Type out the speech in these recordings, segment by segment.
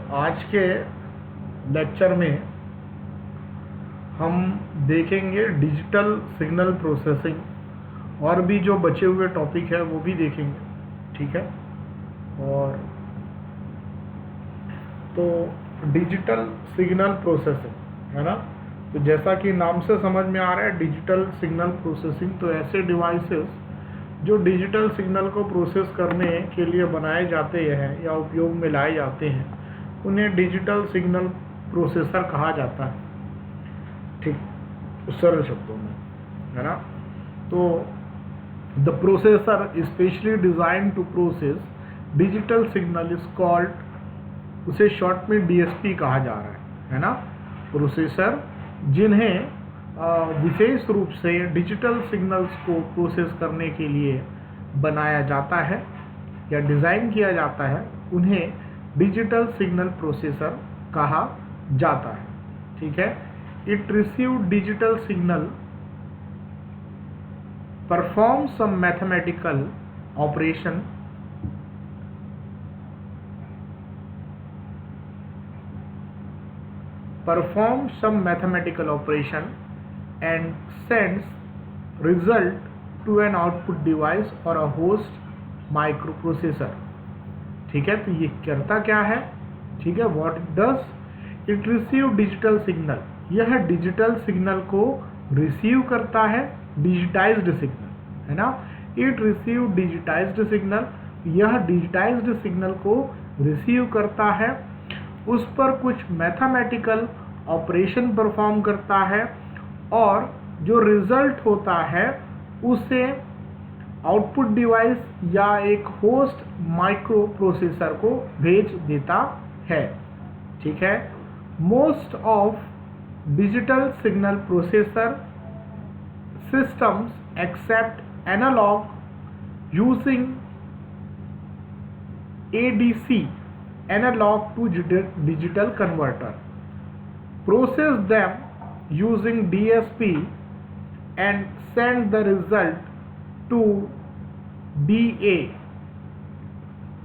आज के लेक्चर में हम देखेंगे डिजिटल सिग्नल प्रोसेसिंग और भी जो बचे हुए टॉपिक है वो भी देखेंगे, ठीक है। और तो डिजिटल सिग्नल प्रोसेसिंग है ना, तो जैसा कि नाम से समझ में आ रहा है डिजिटल सिग्नल प्रोसेसिंग, तो ऐसे डिवाइसेस जो डिजिटल सिग्नल को प्रोसेस करने के लिए बनाए जाते हैं या उपयोग में लाए जाते हैं उन्हें डिजिटल सिग्नल प्रोसेसर कहा जाता है, ठीक, सरल शब्दों में, है ना। तो the processor specially design to process digital signal is called, उसे शॉर्ट में डीएसपी कहा जा रहा है ना। प्रोसेसर जिन्हें विशेष रूप से डिजिटल सिग्नल्स को प्रोसेस करने के लिए बनाया जाता है या डिज़ाइन किया जाता है उन्हें डिजिटल सिग्नल प्रोसेसर कहा जाता है, ठीक है। It receive digital signal, perform some mathematical operation, perform some mathematical operation and sends result to an output device or a host microprocessor, ठीक है। तो ये करता क्या है, ठीक है। what does it receive digital signal, यह डिजिटल सिग्नल को रिसीव करता है, डिजिटाइज्ड सिग्नल, है ना। इट रिसीव डिजिटाइज्ड सिग्नल, यह डिजिटाइज्ड सिग्नल को रिसीव करता है, उस पर कुछ मैथमेटिकल ऑपरेशन परफॉर्म करता है और जो रिजल्ट होता है उसे आउटपुट डिवाइस या एक होस्ट माइक्रो प्रोसेसर को भेज देता है, ठीक है। Most of digital signal processor systems accept analog using ADC, analog to digital converter, process them using DSP and send the result to DA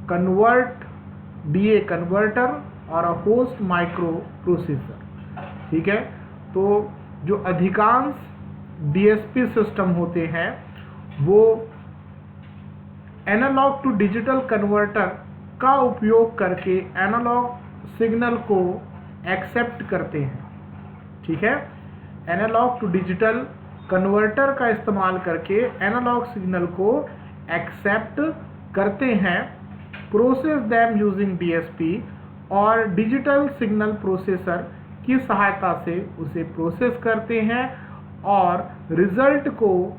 converter और a host microprocessor, ठीक है। तो जो अधिकांश DSP सिस्टम होते हैं वो एनालॉग टू डिजिटल कन्वर्टर का उपयोग करके एनालॉग सिग्नल को एक्सेप्ट करते हैं, ठीक है। एनालॉग टू डिजिटल कन्वर्टर का इस्तेमाल करके एनालॉग सिग्नल को एक्सेप्ट करते हैं, प्रोसेस दैम यूजिंग DSP और डिजिटल सिग्नल प्रोसेसर की सहायता से उसे प्रोसेस करते हैं और रिजल्ट को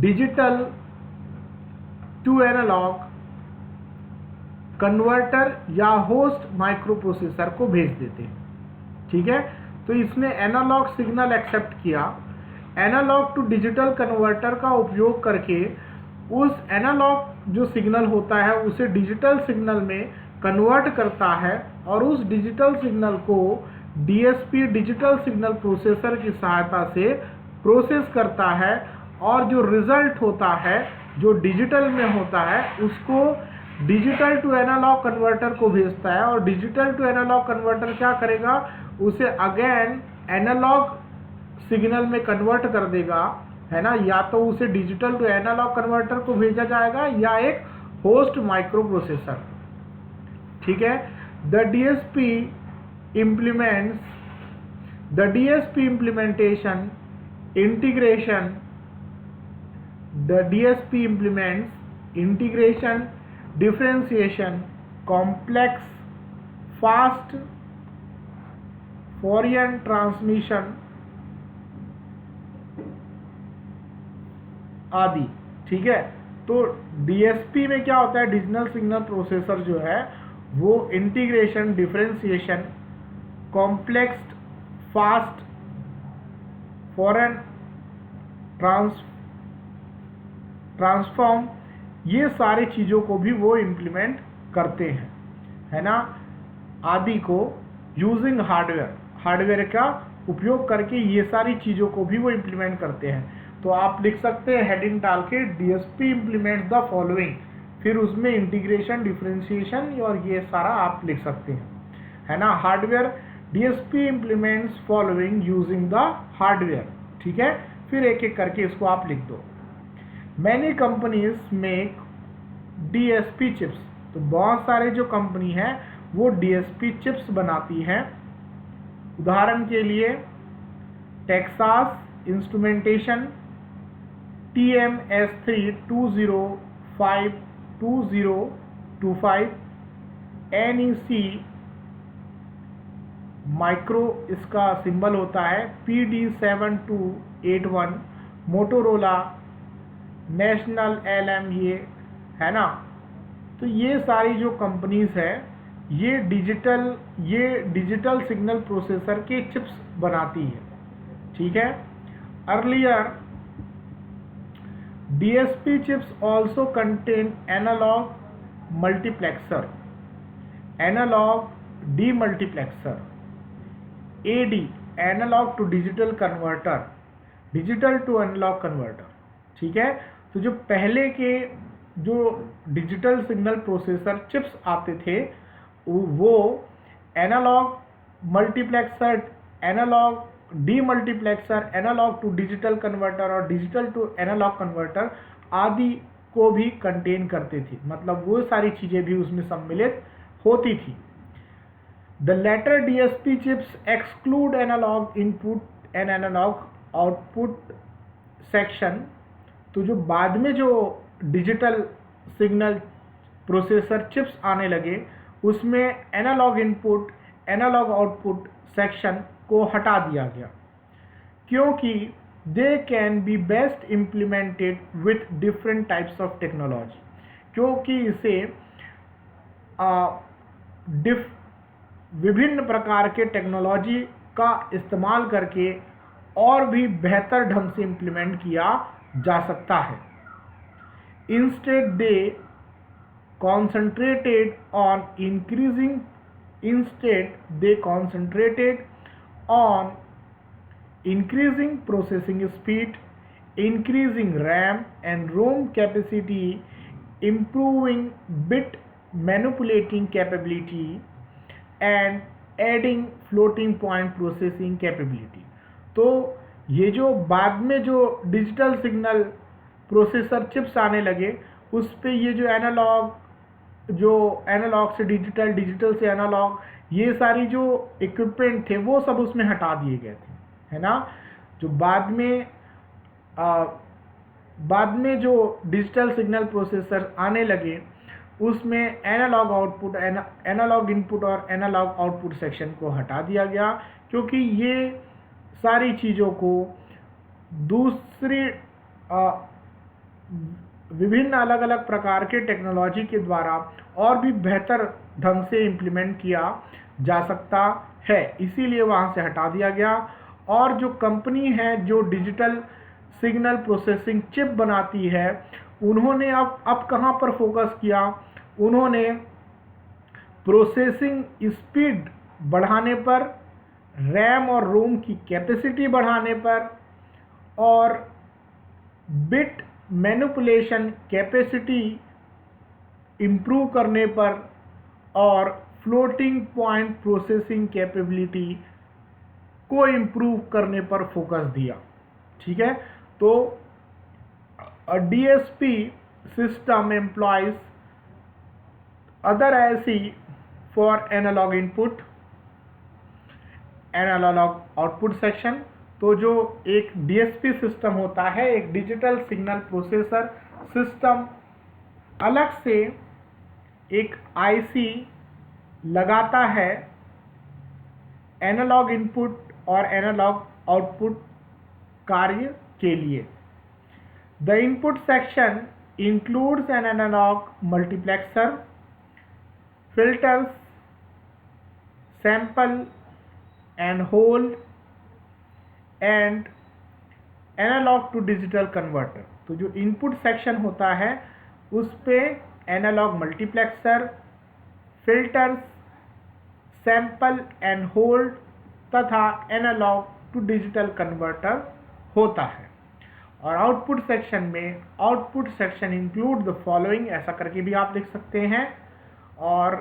डिजिटल टू एनालॉग कन्वर्टर या होस्ट माइक्रोप्रोसेसर को भेज देते हैं, ठीक है। तो इसने एनालॉग सिग्नल एक्सेप्ट किया, एनालॉग टू डिजिटल कन्वर्टर का उपयोग करके उस एनालॉग जो सिग्नल होता है उसे डिजिटल सिग्नल में कन्वर्ट करता है और उस डिजिटल सिग्नल को DSP डिजिटल सिग्नल प्रोसेसर की सहायता से प्रोसेस करता है और जो रिजल्ट होता है जो डिजिटल में होता है उसको डिजिटल टू एनालॉग कन्वर्टर को भेजता है और डिजिटल टू एनालॉग कन्वर्टर क्या करेगा, उसे अगेन एनालॉग सिग्नल में कन्वर्ट कर देगा, है ना। या तो उसे डिजिटल टू एनालॉग कन्वर्टर को भेजा जाएगा या एक होस्ट माइक्रो प्रोसेसर, ठीक है। The DSP implementation integration, the DSP implements integration, differentiation, complex, fast Fourier transmission आदि, ठीक है। तो DSP में क्या होता है, डिजिटल सिग्नल प्रोसेसर जो है वो integration, differentiation, complex, fast, foreign transform, ये सारी चीज़ों को भी वो इम्प्लीमेंट करते हैं, है ना, आदि को यूजिंग हार्डवेयर का उपयोग करके ये सारी चीज़ों को भी वो इम्प्लीमेंट करते हैं। तो आप लिख सकते हैं हेडिंग डाल के, DSP इम्प्लीमेंट्स द फॉलोइंग फिर उसमें इंटीग्रेशन, डिफरेंशिएशन और ये सारा आप लिख सकते हैं, है ना। Hardware DSP implements following using the hardware, ठीक है। फिर एक एक करके इसको आप लिख दो। Many companies make DSP chips, तो बहुत सारे जो कंपनी है वो डीएसपी चिप्स बनाती है। उदाहरण के लिए Texas instrumentation TMS3 2025, NEC micro इसका सिंबल होता है, PD7281, मोटोरोला, नेशनल LM, ये है ना। तो ये सारी जो कंपनीज है ये डिजिटल सिग्नल प्रोसेसर के चिप्स बनाती है, ठीक है। Earlier DSP chips also contain analog multiplexer, analog demultiplexer, AD analog to digital converter, digital to analog converter, ठीक है। तो जो पहले के जो डिजिटल सिग्नल प्रोसेसर चिप्स आते थे वो analog multiplexer, analog demultiplexer, analog to digital converter और डिजिटल टू एनालॉग कन्वर्टर आदि को भी कंटेन करते थे, मतलब वो सारी चीज़ें भी उसमें सम्मिलित होती थी। The later DSP chips exclude analog input and analog output section, तो जो बाद में जो डिजिटल सिग्नल प्रोसेसर चिप्स आने लगे उसमें analog input, analog output section को हटा दिया गया, क्योंकि they can be best implemented with different types of technology, क्योंकि इसे विभिन्न प्रकार के टेक्नोलॉजी का इस्तेमाल करके और भी बेहतर ढंग से इम्प्लीमेंट किया जा सकता है। Instead they concentrated on increasing processing speed, increasing RAM and ROM capacity, improving bit manipulating capability and adding floating point processing capability। तो ये जो बाद में जो डिजिटल सिग्नल प्रोसेसर चिप्स आने लगे उस पे ये जो एनालॉग से डिजिटल, डिजिटल से एनालॉग, ये सारी जो इक्विपमेंट थे वो सब उसमें हटा दिए गए थे, है ना। जो बाद में जो डिजिटल सिग्नल प्रोसेसर आने लगे उसमें एनालॉग आउटपुट, एनालॉग इनपुट और एनालॉग आउटपुट सेक्शन को हटा दिया गया, क्योंकि ये सारी चीज़ों को दूसरी विभिन्न अलग अलग प्रकार के टेक्नोलॉजी के द्वारा और भी बेहतर ढंग से इम्प्लीमेंट किया जा सकता है, इसीलिए वहाँ से हटा दिया गया। और जो कंपनी है जो डिजिटल सिग्नल प्रोसेसिंग चिप बनाती है उन्होंने अब कहाँ पर फोकस किया, उन्होंने प्रोसेसिंग स्पीड बढ़ाने पर, रैम और रोम की कैपेसिटी बढ़ाने पर और बिट मैनिपुलेशन कैपेसिटी इम्प्रूव करने पर और फ्लोटिंग पॉइंट प्रोसेसिंग कैपेबिलिटी को इम्प्रूव करने पर फोकस दिया, ठीक है। तो DSP system employs other ICs for analog input, analog output section. तो जो एक डीएसपी सिस्टम होता है, एक डिजिटल सिग्नल प्रोसेसर सिस्टम, अलग से एक आईसी लगाता है एनालॉग इनपुट और एनालॉग आउटपुट कार्य के लिए। The input section includes an analog multiplexer, filters, sample and hold and analog to digital converter. तो जो इनपुट सेक्शन होता है उस पे analog multiplexer, filters, sample and hold तथा एनालॉग टू डिजिटल कन्वर्टर होता है। और आउटपुट सेक्शन में output section include the following, ऐसा करके भी आप लिख सकते हैं। और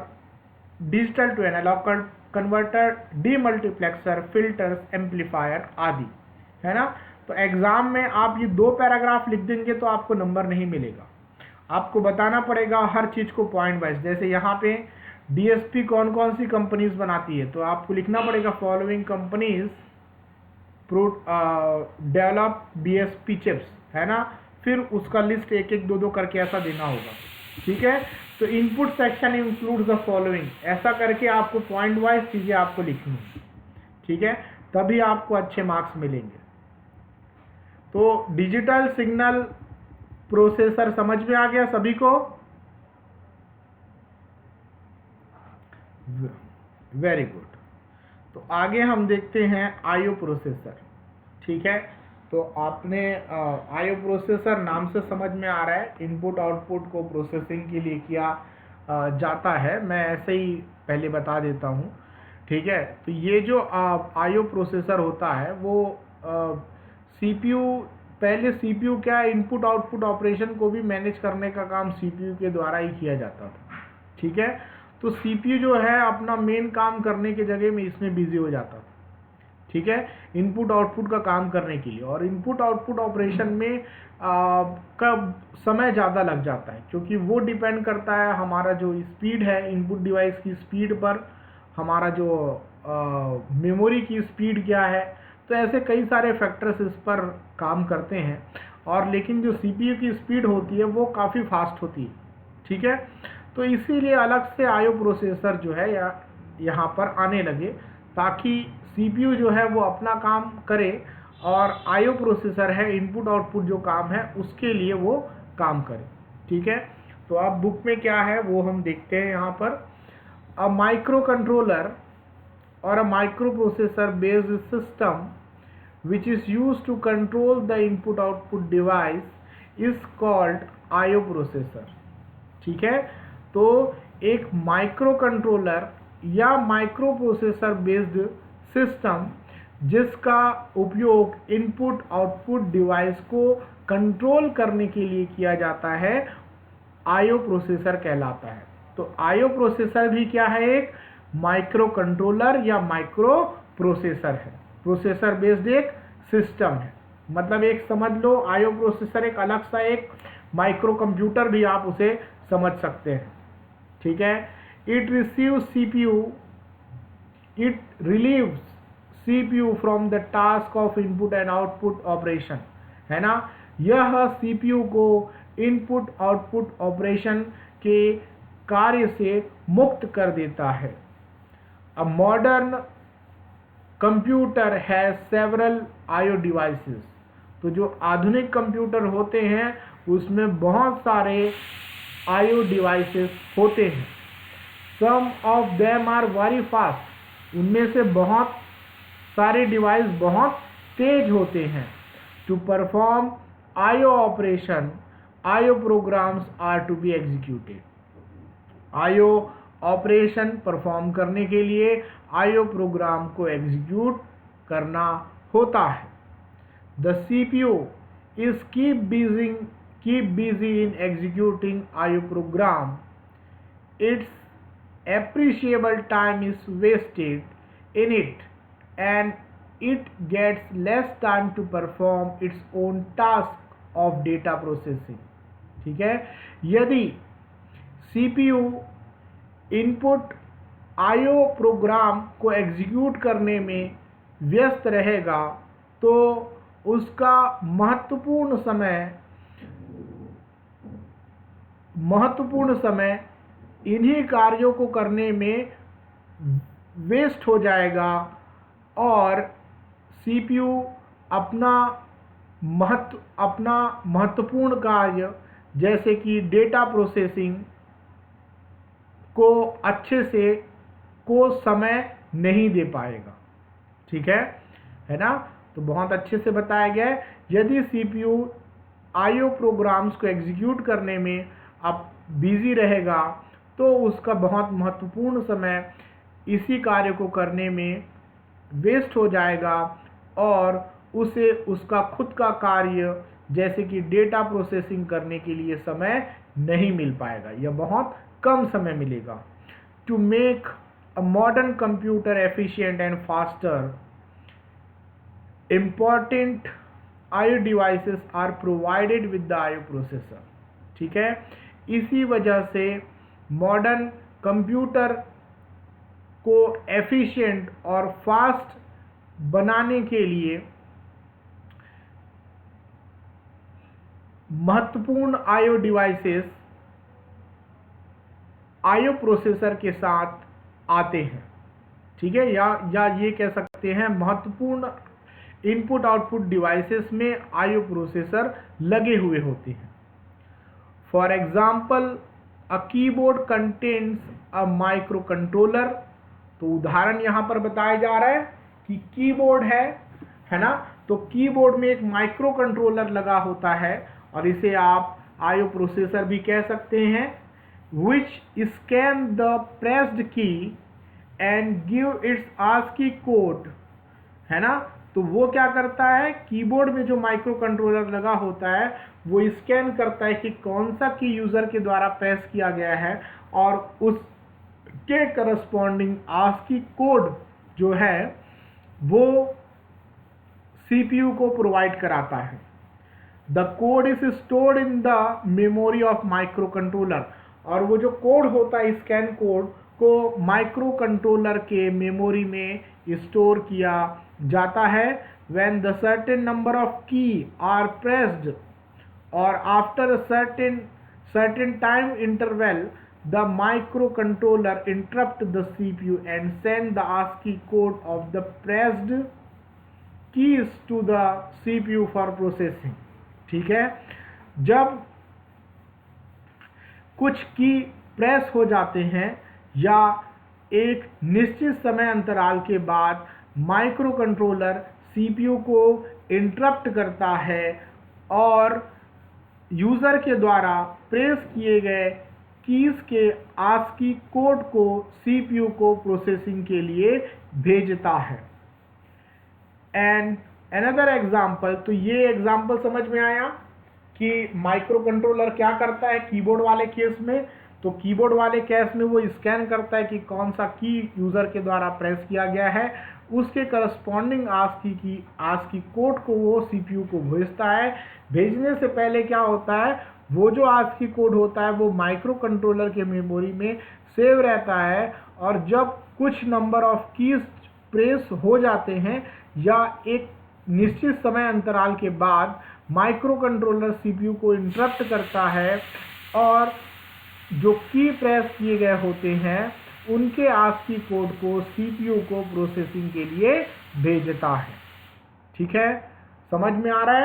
digital to analog converter, demultiplexer, filters, amplifier आदि, है ना। तो एग्जाम में आप ये 2 पैराग्राफ लिख देंगे तो आपको नंबर नहीं मिलेगा, आपको बताना पड़ेगा हर चीज को पॉइंट वाइज। जैसे यहाँ पे डीएसपी कौन कौन सी कंपनीज बनाती है, तो आपको लिखना पड़ेगा following companies develop DSP chips, है ना। फिर उसका लिस्ट एक एक 2-2 करके ऐसा देना होगा, ठीक है। तो input section include the following, ऐसा करके आपको पॉइंट वाइज चीजें आपको लिखनी है, ठीक है, तभी आपको अच्छे मार्क्स मिलेंगे। तो डिजिटल सिग्नल प्रोसेसर समझ में आ गया सभी को? Very good. तो आगे हम देखते हैं आईओ प्रोसेसर, ठीक है। तो आपने आईओ प्रोसेसर नाम से समझ में आ रहा है, इनपुट आउटपुट को प्रोसेसिंग के लिए किया जाता है। मैं ऐसे ही पहले बता देता हूँ, ठीक है। तो ये जो आईओ प्रोसेसर होता है वो सीपीयू, पहले सीपीयू क्या है, इनपुट आउटपुट ऑपरेशन को भी मैनेज करने का काम सीपीयू के द्वारा ही किया जाता था, ठीक है। तो सीपीयू जो है अपना मेन काम करने की जगह में इसमें बिजी हो जाता था, ठीक है, इनपुट आउटपुट का काम करने के लिए। और इनपुट आउटपुट ऑपरेशन में का समय ज़्यादा लग जाता है, क्योंकि वो डिपेंड करता है हमारा जो स्पीड है, इनपुट डिवाइस की स्पीड पर, हमारा जो मेमोरी की स्पीड क्या है। तो ऐसे कई सारे फैक्टर्स इस पर काम करते हैं। और लेकिन जो सीपीयू की स्पीड होती है वो काफ़ी फास्ट होती है, ठीक है। तो इसीलिए अलग से आईओ प्रोसेसर जो है यहाँ पर आने लगे, ताकि सीपीयू जो है वो अपना काम करे और आईओ प्रोसेसर है इनपुट आउटपुट जो काम है उसके लिए वो काम करे, ठीक है। तो अब बुक में क्या है वो हम देखते हैं यहाँ पर। अ माइक्रो कंट्रोलर और a micro processor based system which is used to control the input output device is called IO processor, ठीक है। तो एक माइक्रो कंट्रोलर या माइक्रो प्रोसेसर बेस्ड सिस्टम जिसका उपयोग इनपुट आउटपुट डिवाइस को कंट्रोल करने के लिए किया जाता है, आईओ प्रोसेसर कहलाता है। तो आईओ प्रोसेसर भी क्या है, एक माइक्रो कंट्रोलर या माइक्रो प्रोसेसर है, प्रोसेसर बेस्ड एक सिस्टम है। मतलब एक समझ लो आईओ प्रोसेसर एक अलग सा एक माइक्रो कंप्यूटर भी आप उसे समझ सकते हैं, ठीक है। It receives CPU, it relieves CPU from the task of input and output operation, है ना। यह सीपीयू को इनपुट आउटपुट ऑपरेशन के कार्य से मुक्त कर देता है। अ modern computer has several IO devices, तो जो आधुनिक कंप्यूटर होते हैं उसमें बहुत सारे आईओ डिवाइसेस होते हैं। Some of them are very fast, उनमें से बहुत सारे डिवाइस बहुत तेज होते हैं। To perform IO operation, IO programs are to be executed, IO operation perform करने के लिए आईओ प्रोग्राम को एग्जीक्यूट करना होता है। The CPU is keep busy in executing IO program, its appreciable time is wasted in it and it gets less time to perform its own task of data processing, ठीक है। यदि CPU input IO programme को execute करने में व्यस्त रहेगा तो उसका महत्वपूर्ण समय इन्हीं कार्यों को करने में वेस्ट हो जाएगा और सीपीयू अपना महत्वपूर्ण कार्य जैसे कि डेटा प्रोसेसिंग को अच्छे से समय नहीं दे पाएगा, ठीक है ना। तो बहुत अच्छे से बताया गया है, यदि सीपीयू आईओ प्रोग्राम्स को एग्जीक्यूट करने में अब बिजी रहेगा तो उसका बहुत महत्वपूर्ण समय इसी कार्य को करने में वेस्ट हो जाएगा और उसे उसका खुद का कार्य जैसे कि डेटा प्रोसेसिंग करने के लिए समय नहीं मिल पाएगा या बहुत कम समय मिलेगा। To make a modern computer efficient and faster, important IO devices are provided with the IO processor। ठीक है, इसी वजह से मॉडर्न कंप्यूटर को एफिशिएंट और फास्ट बनाने के लिए महत्वपूर्ण IO डिवाइसेस IO प्रोसेसर के साथ आते हैं। ठीक है, या ये कह सकते हैं महत्वपूर्ण इनपुट आउटपुट डिवाइसेस में IO प्रोसेसर लगे हुए होते हैं। For example a keyboard contains a microcontroller. तो उदाहरण यहाँ पर बताया जा रहा है कि कीबोर्ड है ना, तो कीबोर्ड में एक माइक्रो कंट्रोलर लगा होता है और इसे आप IO प्रोसेसर भी कह सकते हैं, which scan the pressed key and give its ASCII code। है ना, तो वो क्या करता है, कीबोर्ड में जो माइक्रो कंट्रोलर लगा होता है वो स्कैन करता है कि कौन सा की यूजर के द्वारा प्रेस किया गया है और उसके करस्पॉन्डिंग ASCII कोड जो है वो CPU को प्रोवाइड कराता है। The code is stored in the memory of micro controller. और वो जो कोड होता है, स्कैन कोड को माइक्रो कंट्रोलर के मेमोरी में स्टोर किया जाता है। when the certain number of key are pressed or after a certain time interval, the microcontroller interrupt the CPU and send the ASCII code of the pressed keys to the CPU for processing। ठीक है, जब कुछ की press हो जाते हैं या एक निश्चित समय अंतराल के बाद माइक्रो कंट्रोलर CPU को इंटरप्ट करता है और यूज़र के द्वारा प्रेस किए गए कीज के ASCII कोड को CPU को प्रोसेसिंग के लिए भेजता है। एंड अनदर एग्जाम्पल, तो ये एग्जाम्पल समझ में आया कि माइक्रो कंट्रोलर क्या करता है कीबोर्ड वाले केस में। तो कीबोर्ड वाले केस में वो स्कैन करता है कि कौन सा की यूज़र के द्वारा प्रेस किया गया है, उसके करस्पॉन्डिंग ASCII कोड को वो CPU को भेजता है। भेजने से पहले क्या होता है, वो जो ASCII कोड होता है वो माइक्रो कंट्रोलर के मेमोरी में सेव रहता है और जब कुछ नंबर ऑफ कीज प्रेस हो जाते हैं या एक निश्चित समय अंतराल के बाद माइक्रो कंट्रोलर CPU को इंटरप्ट करता है और जो की प्रेस किए गए होते हैं उनके ASCII कोड को CPU को प्रोसेसिंग के लिए भेजता है। ठीक है, समझ में आ रहा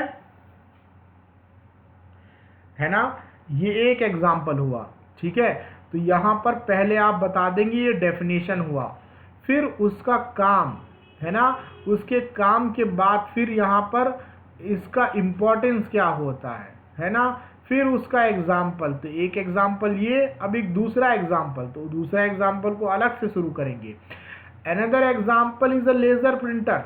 है ना। ये एक एग्जाम्पल हुआ। ठीक है, तो यहाँ पर पहले आप बता देंगे ये डेफिनेशन हुआ, फिर उसका काम है ना, उसके काम के बाद फिर यहाँ पर इसका इम्पोर्टेंस क्या होता है ना, फिर उसका एग्जाम्पल। तो एक एग्जाम्पल ये, अब एक दूसरा एग्जाम्पल, तो दूसरा एग्जाम्पल को अलग से शुरू करेंगे। Another example is a laser printer.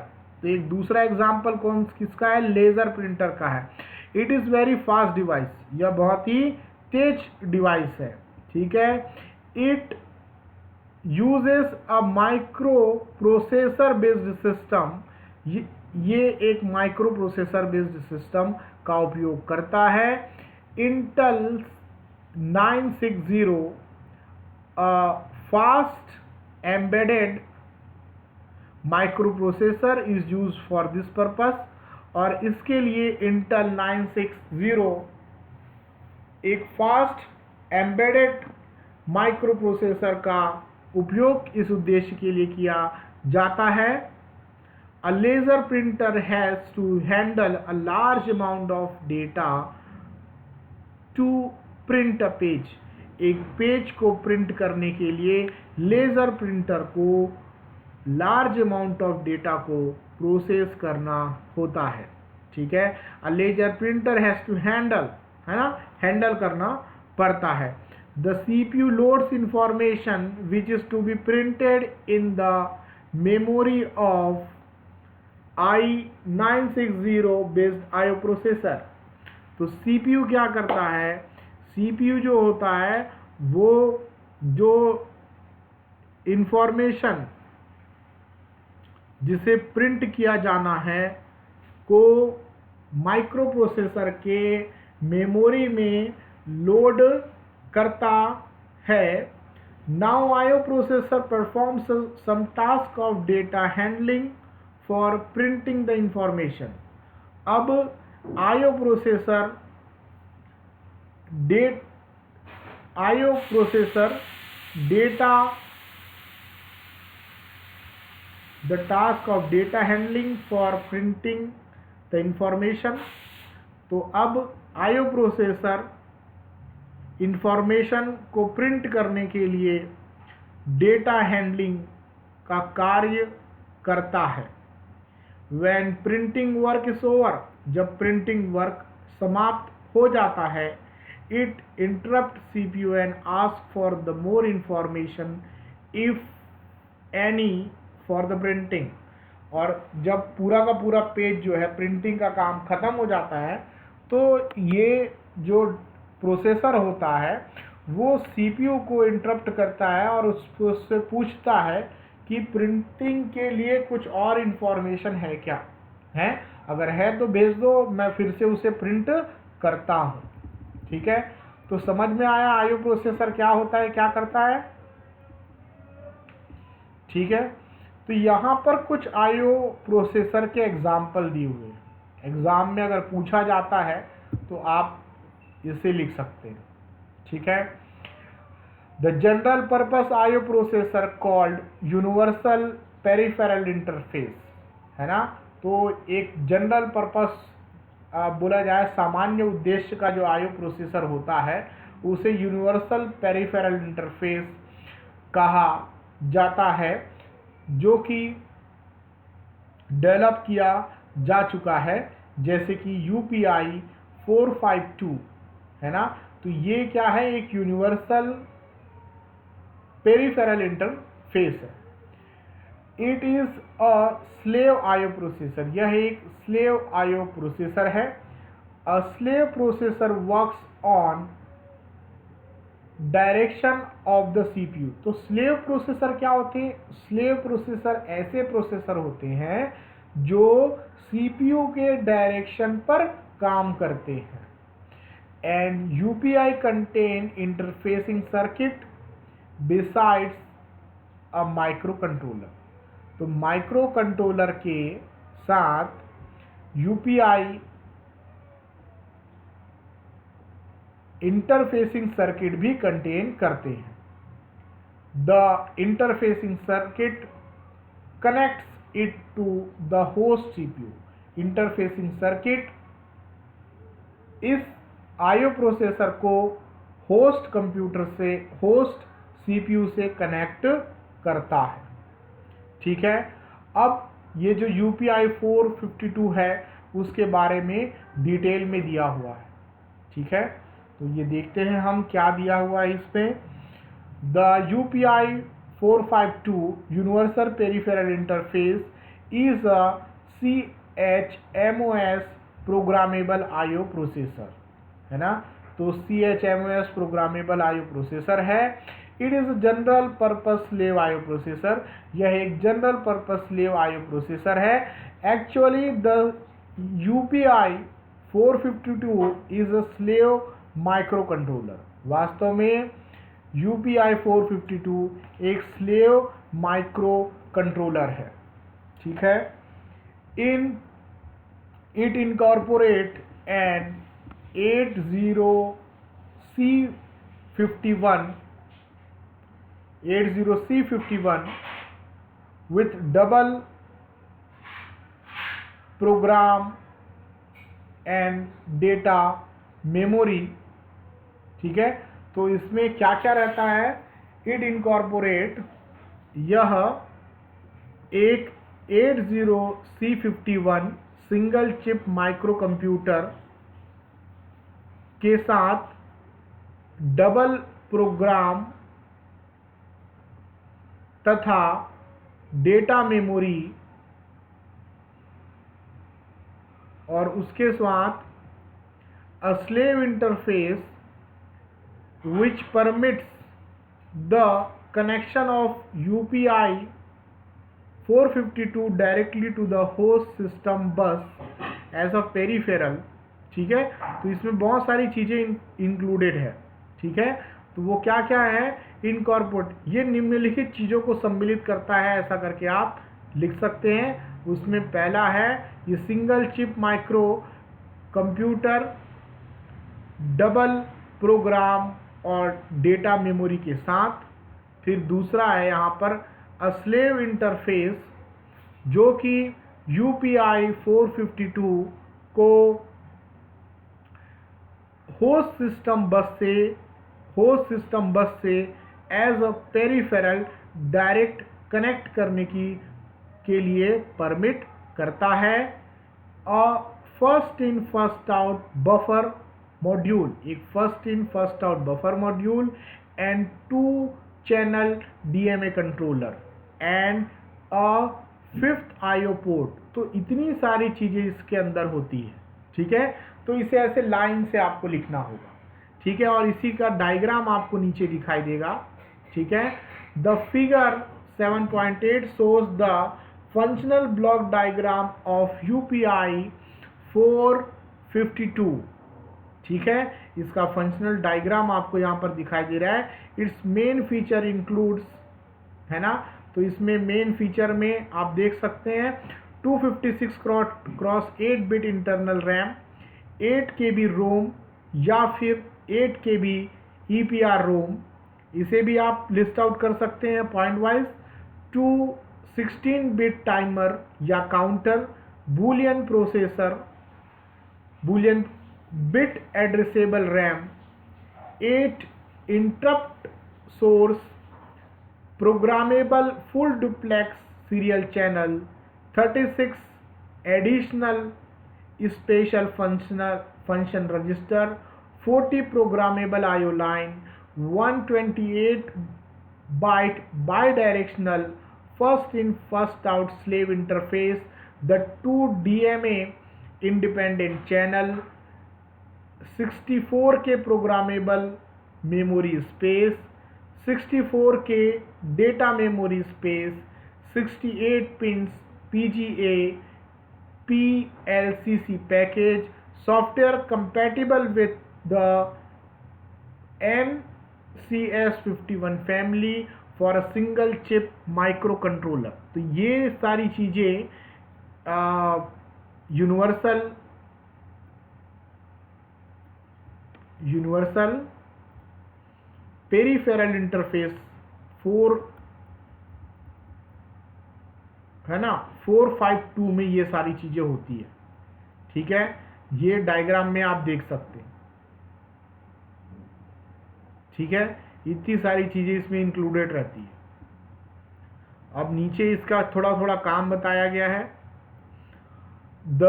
तो एक दूसरा एग्जाम्पल कौन किसका है, लेजर प्रिंटर का है। It is very fast device, यह बहुत ही तेज डिवाइस है। ठीक है, it uses a micro processor based system. ये एक माइक्रो प्रोसेसर बेस्ड सिस्टम का उपयोग करता है। Intel 960 fast embedded microprocessor is used for this purpose। और इसके लिए Intel 960 एक फास्ट एम्बेडेड माइक्रोप्रोसेसर का उपयोग इस उद्देश्य के लिए किया जाता है। A laser printer has to handle a large amount of data to print a page. एक पेज को प्रिंट करने के लिए लेज़र प्रिंटर को लार्ज अमाउंट ऑफ डेटा को प्रोसेस करना होता है। ठीक है, a laser printer has to handle, है ना, हैंडल करना पड़ता है। The CPU loads information which is to be printed in the memory of i960 based IO processor. तो सीपीयू क्या करता है, सीपीयू जो होता है वो जो इंफॉर्मेशन जिसे प्रिंट किया जाना है को माइक्रो प्रोसेसर के मेमोरी में लोड करता है। Now IO processor performs some task of data handling for printing the information. अब IO processor data the task of data handling for printing the information। तो अब आईओ प्रोसेसर इंफॉर्मेशन को print करने के लिए डेटा हैंडलिंग का कार्य करता है। When printing work is over, जब प्रिंटिंग वर्क समाप्त हो जाता है, it interrupts CPU and asks for the more information if any for the printing। और जब पूरा का पूरा पेज जो है प्रिंटिंग का काम खत्म हो जाता है तो ये जो प्रोसेसर होता है वो सीपीयू को इंटरप्ट करता है और उससे पूछता है कि प्रिंटिंग के लिए कुछ और इंफॉर्मेशन है क्या है, अगर है तो भेज दो, मैं फिर से उसे प्रिंट करता हूँ। ठीक है, तो समझ में आया आईओ प्रोसेसर क्या होता है, क्या करता है। ठीक है, तो यहाँ पर कुछ आईओ प्रोसेसर के एग्जाम्पल दिए हुए हैं। एग्जाम में अगर पूछा जाता है तो आप इसे लिख सकते हैं। ठीक है, the general purpose IO processor called universal peripheral interface है ना। तो एक जनरल पर्पस बोला जाए सामान्य उद्देश्य का जो आईओ प्रोसेसर होता है उसे यूनिवर्सल पेरिफेरल इंटरफेस कहा जाता है, जो कि डेवलप किया जा चुका है, जैसे कि UPI 452 है ना। तो ये क्या है, एक यूनिवर्सल पेरिफेरल इंटरफेस है। It is a slave IO processor, यह एक स्लेव आईओ प्रोसेसर है। A slave processor works on direction of the CPU. तो स्लेव प्रोसेसर क्या होते हैं, स्लेव प्रोसेसर ऐसे प्रोसेसर होते हैं जो सीपीयू के डायरेक्शन पर काम करते हैं। And UPI contain interfacing circuit besides a microcontroller. तो माइक्रो कंट्रोलर के साथ यूपीआई इंटरफेसिंग सर्किट भी कंटेन करते हैं। The interfacing circuit connects it to the host CPU. Interfacing circuit इस आईओ प्रोसेसर को होस्ट कंप्यूटर से, होस्ट सीपीयू से कनेक्ट करता है। ठीक है, अब ये जो UPI 452 है उसके बारे में डिटेल में दिया हुआ है। ठीक है, तो ये देखते हैं हम क्या दिया हुआ है इसमें। The UPI 452 universal peripheral interface is a CHMOS programmable IO processor है ना। तो CHMOS प्रोग्रामेबल आईओ प्रोसेसर है। It is general purpose slave IO processor, यह एक general purpose slave IO processor है। Actually the UPI 452 is a slave microcontroller. वास्तव में UPI 452 एक स्लेव माइक्रो कंट्रोलर है। ठीक है, in it incorporate an 80C51 with double program and data memory। ठीक है, तो इसमें क्या क्या रहता है, इट इनकॉर्पोरेट, यह एक 80C51 single chip micro computer के साथ डबल प्रोग्राम तथा डेटा मेमोरी और उसके साथ a slave interface which permits the connection of UPI 452 directly to the host system bus as a peripheral। ठीक है, तो इसमें बहुत सारी चीज़ें इंक्लूडेड है। ठीक है, तो वो क्या क्या है? इनकॉर्पोरेट, ये निम्नलिखित चीज़ों को सम्मिलित करता है, ऐसा करके आप लिख सकते हैं। उसमें पहला है ये single chip microcomputer, double program और डेटा मेमोरी के साथ। फिर दूसरा है यहाँ पर स्लेव इंटरफेस, जो कि UPI 452 को होस्ट सिस्टम बस से as a peripheral direct connect करने के लिए परमिट करता है। First in first out buffer module, एक first in first out buffer module and 2 channel DMA controller and a 5th IO port. तो इतनी सारी चीज़ें इसके अंदर होती है। ठीक है, तो इसे ऐसे लाइन से आपको लिखना होगा। ठीक है, और इसी का डायग्राम आपको नीचे दिखाई देगा। ठीक है, the figure 7.8 shows the functional block diagram of UPI 452। ठीक है, इसका फंक्शनल डायग्राम आपको यहाँ पर दिखाई दे रहा है। इट्स मेन फीचर इंक्लूड्स, है ना, तो इसमें मेन फीचर में आप देख सकते हैं 256 cross 8 bit internal RAM, 8 KB रोम या फिर 8 KB EPR रोम, इसे भी आप लिस्ट आउट कर सकते हैं पॉइंट वाइज। 2 16 बिट टाइमर या counter, boolean processor, boolean bit addressable RAM, 8 interrupt source, programmable full duplex serial channel, 36 additional special function register, 40 programmable IO line, 128 byte bidirectional first in first out slave interface, the 2 DMA independent channel, 64 K programmable memory space, 64 K data memory space, 68 pins PGA PLCC package, software compatible with the MCS51 family for a single chip micro controller. तो ये सारी चीज़ें universal peripheral interface 4, है ना, 452 में ये सारी चीजें होती है। ठीक है, ये डायग्राम में आप देख सकते हैं। ठीक है, इतनी सारी चीजें इसमें इंक्लूडेड रहती है। अब नीचे इसका थोड़ा थोड़ा काम बताया गया है। The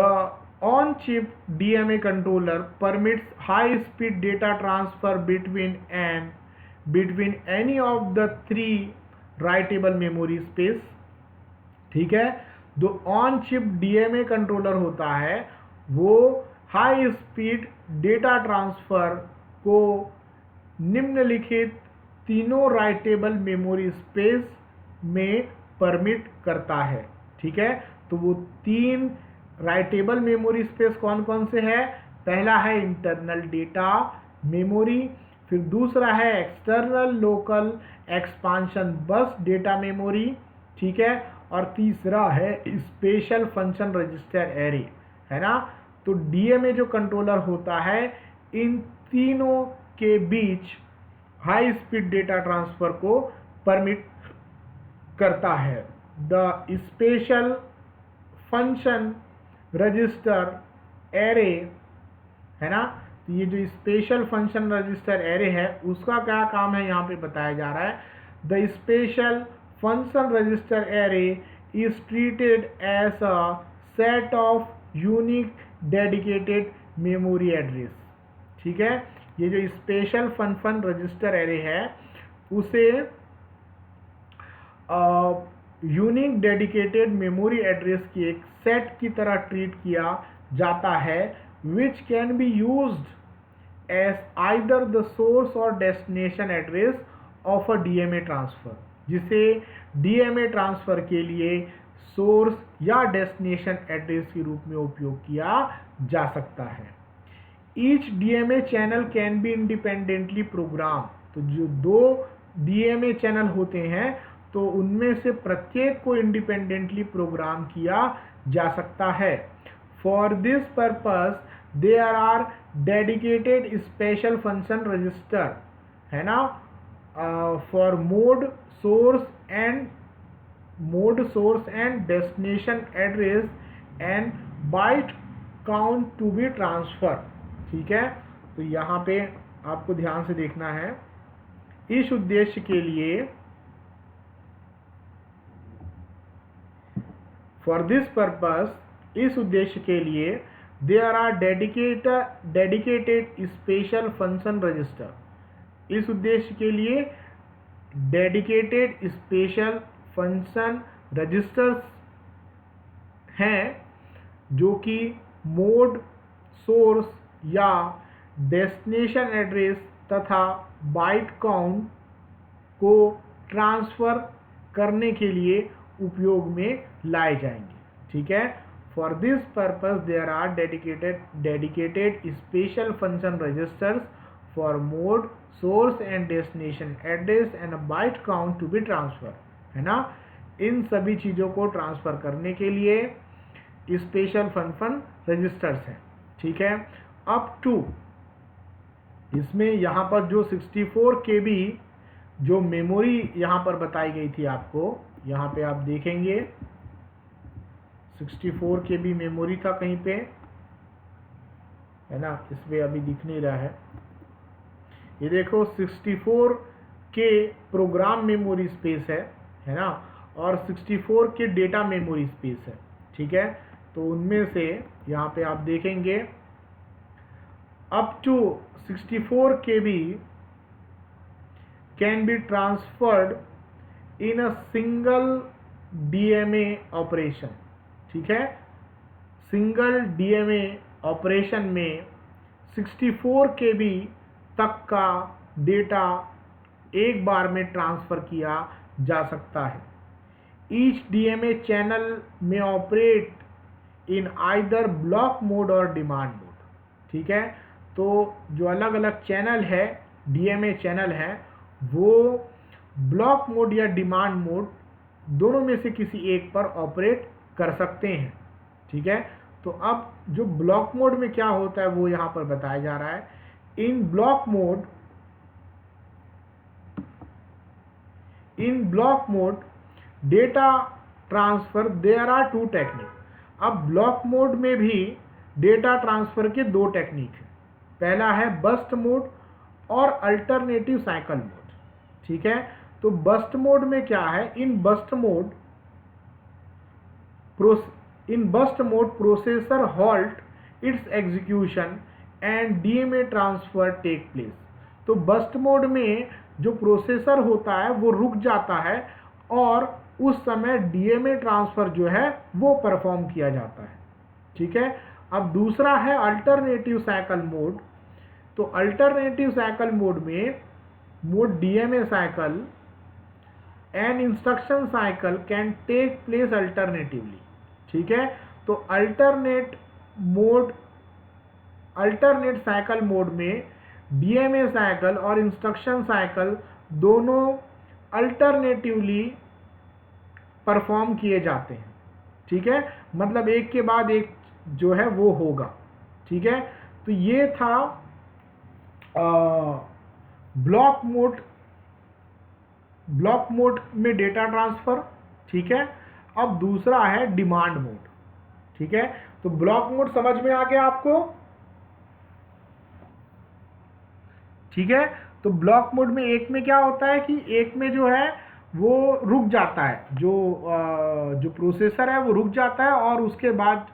on chip DMA controller permits high speed data transfer between any of the 3 writable memory space। ठीक है, जो ऑन चिप DMA कंट्रोलर होता है वो हाई स्पीड डेटा ट्रांसफर को निम्नलिखित तीनों राइटेबल मेमोरी स्पेस में परमिट करता है। ठीक है, तो वो 3 राइटेबल मेमोरी स्पेस कौन कौन से है? पहला है इंटरनल डेटा मेमोरी, फिर दूसरा है एक्सटर्नल लोकल एक्सपांशन बस डेटा मेमोरी। ठीक है, और तीसरा है स्पेशल फंक्शन रजिस्टर एरे, है ना। तो DMA जो कंट्रोलर होता है इन तीनों के बीच हाई स्पीड डेटा ट्रांसफर को परमिट करता है। The special function register array, है ना, तो ये जो स्पेशल फंक्शन रजिस्टर एरे है उसका क्या काम है यहाँ पे बताया जा रहा है। The special function register array is treated as a set of unique dedicated memory address. ठीक है, ये जो स्पेशल फंक्शन रजिस्टर एरे है उसे यूनिक डेडिकेटेड मेमोरी एड्रेस की एक सेट की तरह ट्रीट किया जाता है, which can be used as either the source or destination address of a DMA transfer, जिसे DMA ट्रांसफर के लिए सोर्स या डेस्टिनेशन एड्रेस के रूप में उपयोग किया जा सकता है। Each DMA channel can be independently program, तो जो दो DMA चैनल होते हैं तो उनमें से प्रत्येक को इंडिपेंडेंटली प्रोग्राम किया जा सकता है। For this purpose there are dedicated special function register, है ना, for mode source and destination address and byte count to be transfer. ठीक है, तो यहाँ पे आपको ध्यान से देखना है। इस उद्देश्य के लिए, फॉर दिस पर्पस, इस उद्देश्य के लिए there are dedicated special function register, इस उद्देश्य के लिए डेडिकेटेड स्पेशल फंक्शन रजिस्टर्स हैं जो कि मोड, सोर्स या डेस्टिनेशन एड्रेस तथा बाइट काउंट को ट्रांसफर करने के लिए उपयोग में लाए जाएंगे। ठीक है, for this purpose there are dedicated special function registers for mode, source and destination address and byte count to be transfer, है ना। इन सभी चीज़ों को ट्रांसफर करने के लिए स्पेशल फंक्शन रजिस्टर्स हैं। ठीक है, अप टू, इसमें यहाँ पर जो 64 KB जो मेमोरी यहाँ पर बताई गई थी आपको, यहाँ पे आप देखेंगे 64 KB मेमोरी था कहीं पे, है ना, इसमें अभी दिख नहीं रहा है। ये देखो 64 के प्रोग्राम मेमोरी स्पेस है ना, और 64 के डेटा मेमोरी स्पेस है। ठीक है, तो उनमें से यहाँ पे आप देखेंगे up to 64 KB can be transferred in a single DMA operation. ठीक है, सिंगल DMA ऑपरेशन में 64 KB तक का डेटा एक बार में ट्रांसफर किया जा सकता है। ईच DMA चैनल में operate in either block mode और डिमांड मोड। ठीक है, तो जो अलग अलग चैनल है, DMA चैनल है, वो ब्लॉक मोड या डिमांड मोड दोनों में से किसी एक पर ऑपरेट कर सकते हैं। ठीक है, तो अब जो ब्लॉक मोड में क्या होता है वो यहाँ पर बताया जा रहा है। In block mode data transfer there are two technique. अब ब्लॉक मोड में भी डेटा ट्रांसफर के दो टेक्निक हैं। पहला है बस्ट मोड और अल्टरनेटिव साइकिल मोड। ठीक है, तो बस्ट मोड में क्या है, in burst mode processor halt its execution and DMA transfer take place. तो बस्ट मोड में जो प्रोसेसर होता है वो रुक जाता है और उस समय DMA ट्रांसफर जो है वो परफॉर्म किया जाता है। ठीक है, अब दूसरा है अल्टरनेटिव साइकिल मोड। तो अल्टरनेटिव साइकिल मोड में mode DMA cycle and instruction cycle can take place alternatively. ठीक है, तो अल्टरनेट साइकिल मोड में DMA साइकिल और इंस्ट्रक्शन साइकिल दोनों अल्टरनेटिवली परफॉर्म किए जाते हैं। ठीक है, मतलब एक के बाद एक जो है वो होगा। ठीक है, तो ये था ब्लॉक मोड में डेटा ट्रांसफर। ठीक है, अब दूसरा है डिमांड मोड। ठीक है, तो ब्लॉक मोड समझ में आ गया आपको। ठीक है, तो ब्लॉक मोड में एक में क्या होता है कि एक में जो है वो रुक जाता है, जो प्रोसेसर है वो रुक जाता है और उसके बाद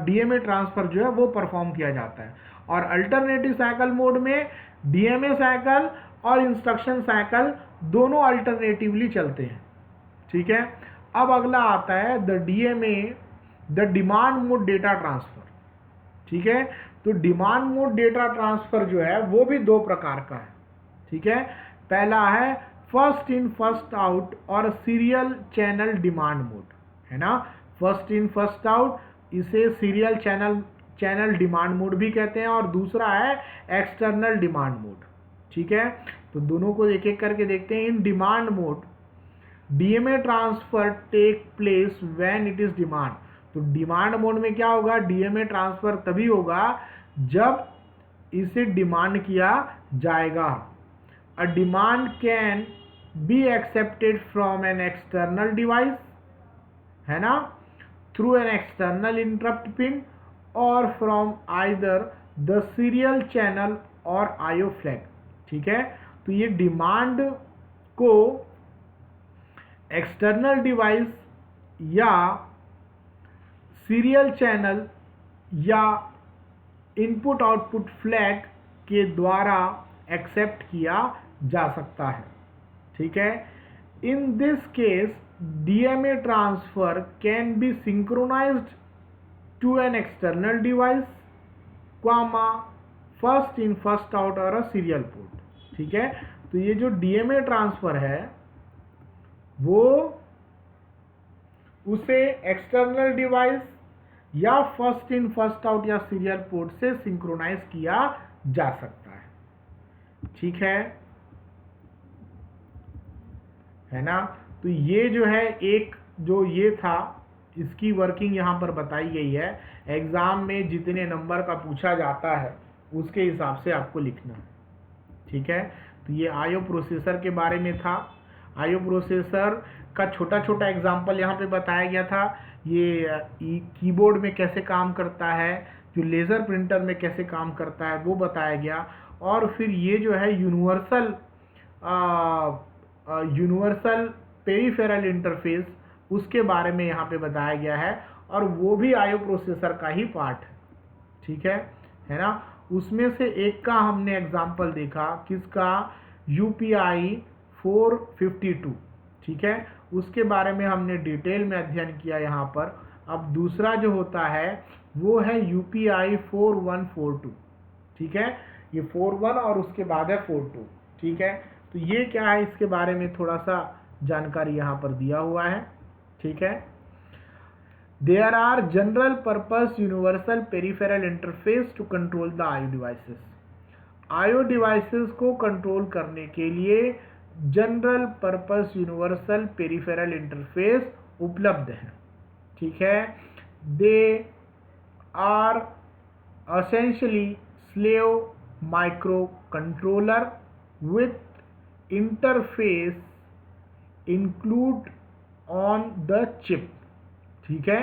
DMA ट्रांसफर जो है वो परफॉर्म किया जाता है। और अल्टरनेटिव साइकिल मोड में DMA साइकिल और इंस्ट्रक्शन साइकिल दोनों अल्टरनेटिवली चलते हैं। ठीक है, अब अगला आता है the demand mode data transfer. ठीक है, तो डिमांड मोड डेटा ट्रांसफर जो है वो भी दो प्रकार का है, ठीक है। पहला है फर्स्ट इन फर्स्ट आउट और सीरियल चैनल डिमांड मोड, है ना। फर्स्ट इन फर्स्ट आउट, इसे सीरियल चैनल डिमांड मोड भी कहते हैं, और दूसरा है एक्सटर्नल डिमांड मोड, ठीक है। तो दोनों को एक एक करके देखते हैं। In demand mode DMA transfer take place when it is demand. तो डिमांड मोड में क्या होगा, डीएमए ट्रांसफर तभी होगा जब इसे डिमांड किया जाएगा। A demand can be accepted from an external device, है ना, through an external interrupt pin और from either the serial channel और आईओ फ्लैग, ठीक है। तो ये डिमांड को एक्सटर्नल डिवाइस या सीरियल चैनल या इनपुट आउटपुट फ्लैग के द्वारा एक्सेप्ट किया जा सकता है, ठीक है। In this case DMA transfer can be synchronized to an external device, comma first in first out और अ सीरियल पोर्ट, ठीक है। तो ये जो डीएमए ट्रांसफर है वो उसे एक्सटर्नल डिवाइस या फर्स्ट इन फर्स्ट आउट या सीरियल पोर्ट से सिंक्रोनाइज किया जा सकता है, ठीक है ना। तो ये जो है एक जो ये था, इसकी वर्किंग यहाँ पर बताई गई है। एग्जाम में जितने नंबर का पूछा जाता है उसके हिसाब से आपको लिखना है, ठीक है। तो ये आईओ प्रोसेसर के बारे में था। आईओ प्रोसेसर का छोटा छोटा एग्जाम्पल यहाँ पे बताया गया था। ये कीबोर्ड में कैसे काम करता है, जो लेज़र प्रिंटर में कैसे काम करता है वो बताया गया। और फिर ये जो है यूनिवर्सल पेरिफेरल इंटरफेस, उसके बारे में यहाँ पे बताया गया है, और वो भी आईओ प्रोसेसर का ही पार्ट है, ठीक है ना। उसमें से एक का हमने एग्जाम्पल देखा, किसका, UPI 452, ठीक है। उसके बारे में हमने डिटेल में अध्ययन किया यहाँ पर। अब दूसरा जो होता है वो है UPI 4142, ठीक है। ये 41 और उसके बाद है 42, ठीक है। तो ये क्या है, इसके बारे में थोड़ा सा जानकारी यहाँ पर दिया हुआ है, ठीक है। There are general purpose universal peripheral interface to control the IO devices. IO devices को कंट्रोल करने के लिए general purpose universal peripheral interface उपलब्ध है, ठीक है। They are essentially slave microcontroller with interface include on the chip, ठीक है।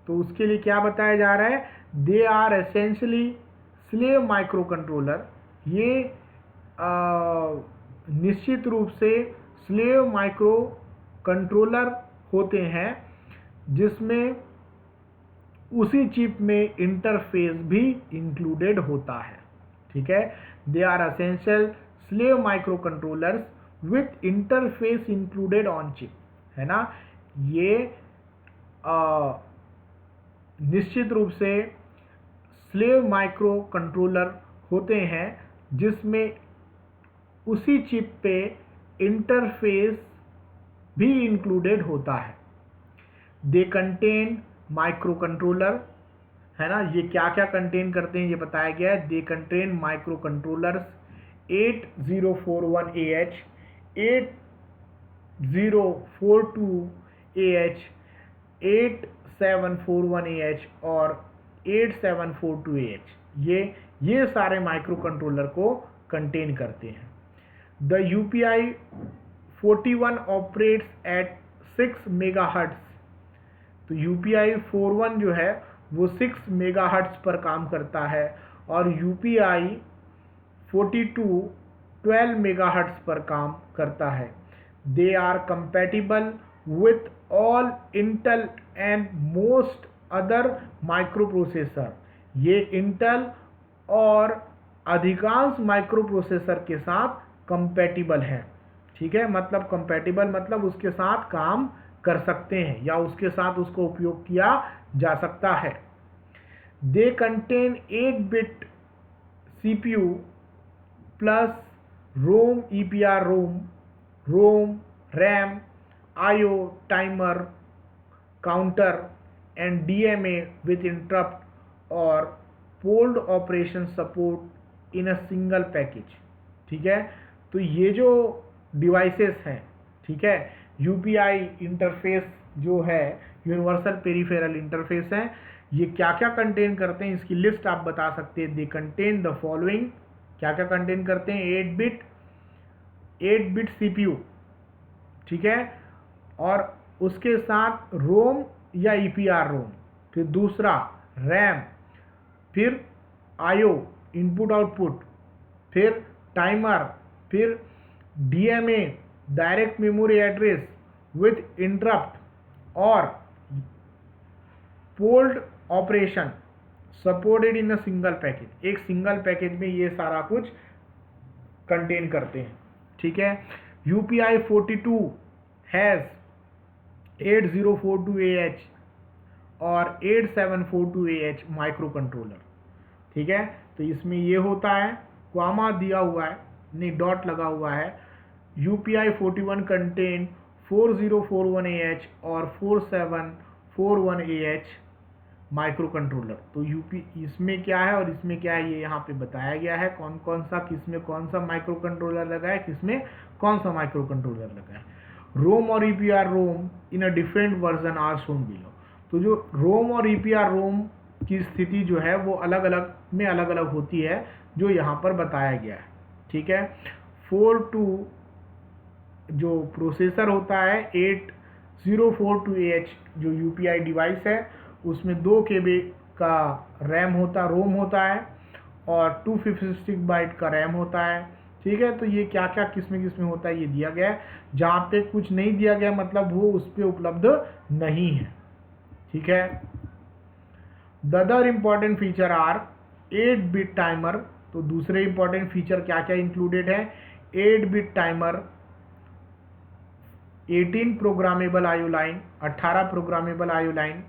तो उसके लिए क्या बताया जा रहा है, they are essentially slave microcontroller. ये निश्चित रूप से स्लेव माइक्रो कंट्रोलर होते हैं जिसमें उसी चिप में इंटरफेस भी इंक्लूडेड होता है, ठीक है। They are essential slave microcontrollers with interface included on chip, है ना। ये निश्चित रूप से स्लेव माइक्रो कंट्रोलर होते हैं जिसमें उसी चिप पे इंटरफेस भी इंक्लूडेड होता है। दे कंटेन माइक्रो कंट्रोलर, है ना। ये क्या क्या कंटेन करते हैं ये बताया गया है। They contain micro controllers 8041AH, 8042AH, 8741AH और 8742AH, ये सारे माइक्रो कंट्रोलर को कंटेन करते हैं। The UPI 41 operates at 6 megahertz. तो UPI 41 जो है वो 6 मेगाहर्ट्ज पर काम करता है, और UPI 42 12 मेगाहर्ट्ज पर काम करता है। They are compatible with all Intel and most other microprocessor. ये इंटेल और अधिकांश माइक्रो प्रोसेसर के साथ कंपैटिबल है, ठीक है। मतलब कंपैटिबल मतलब उसके साथ काम कर सकते हैं या उसके साथ उसको उपयोग किया जा सकता है। They contain 8-bit CPU plus ROM, EPR ROM, RAM, IO, timer, counter and DMA with interrupt और polled operation support in a single package. ठीक है, तो ये जो डिवाइसेस हैं, ठीक है, यूपीआई इंटरफेस जो है, यूनिवर्सल पेरिफेरल इंटरफेस है, ये क्या क्या कंटेन करते हैं इसकी लिस्ट आप बता सकते हैं। दे कंटेन द फॉलोइंग, क्या क्या कंटेन करते हैं, 8 बिट सीपीयू, ठीक है, और उसके साथ रोम या ईपीआर रोम, फिर दूसरा रैम, फिर आईओ इनपुट आउटपुट, फिर टाइमर, फिर DMA direct memory address with interrupt और polled operation supported in a single package. एक सिंगल पैकेज में ये सारा कुछ कंटेन करते हैं। ठीक है, यूपीआई 42 हैज़ 8042AH और 8742AH माइक्रो कंट्रोलर। ठीक है, तो इसमें ये होता है, क्वामा दिया हुआ है, नहीं डॉट लगा हुआ है। यूपीआई 41 कंटेन 4041AH और 4741AH माइक्रो कंट्रोलर। तो इसमें क्या है और इसमें क्या है ये यहाँ पे बताया गया है, कौन कौन सा, किसमें कौन सा माइक्रो कंट्रोलर लगा है, किसमें कौन सा माइक्रो कंट्रोलर लगा है। रोम और EPROM in a different version are shown below. तो जो रोम और ईपीआर रोम की स्थिति जो है वो अलग अलग में अलग अलग होती है, जो यहाँ पर बताया गया है। ठीक है, 42 जो प्रोसेसर होता है, 8042AH जो यूपीआई डिवाइस है, उसमें 2 KB का रोम होता है और 256 बाइट का रैम होता है। ठीक है, तो ये क्या क्या किसमें किसमें होता है ये दिया गया है। जहाँ पे कुछ नहीं दिया गया मतलब वो उस पर उपलब्ध नहीं है। ठीक है, the other important feature are 8-bit timer. तो दूसरे इंपॉर्टेंट फीचर क्या क्या इंक्लूडेड है, 8-bit timer, 18 programmable IO line, 18 programmable IO line,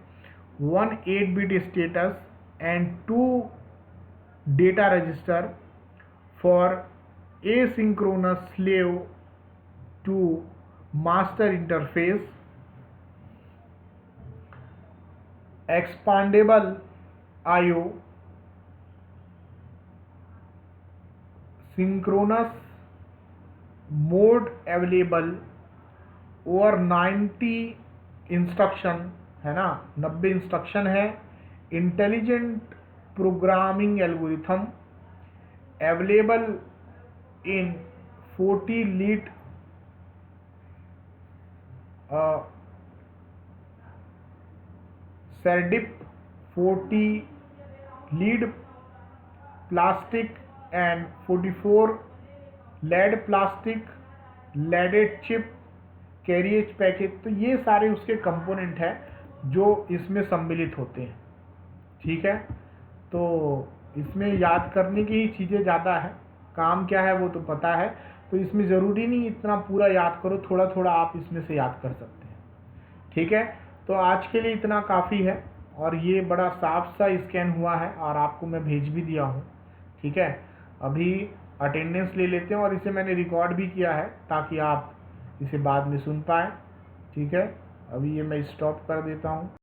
1 8-bit status and 2 data register for asynchronous slave to master interface, expandable IO, synchronous mode available over 90 instruction है ना, 90 instruction है। Intelligent programming algorithm available in 40 lead SERDIP 40 lead plastic and 44 lead plastic leaded chip carriage package. तो ये सारे उसके component हैं जो इसमें सम्मिलित होते हैं। ठीक है, तो इसमें याद करने की ही चीज़ें ज़्यादा है, काम क्या है वो तो पता है, तो इसमें ज़रूरी नहीं इतना पूरा याद करो, थोड़ा थोड़ा आप इसमें से याद कर सकते हैं। ठीक है, तो आज के लिए इतना काफ़ी है और ये बड़ा साफ सा स्कैन हुआ है और आपको मैं भेज भी दिया हूँ। ठीक है, अभी अटेंडेंस ले लेते हैं और इसे मैंने रिकॉर्ड भी किया है ताकि आप इसे बाद में सुन पाएँ। ठीक है, अभी ये मैं स्टॉप कर देता हूँ।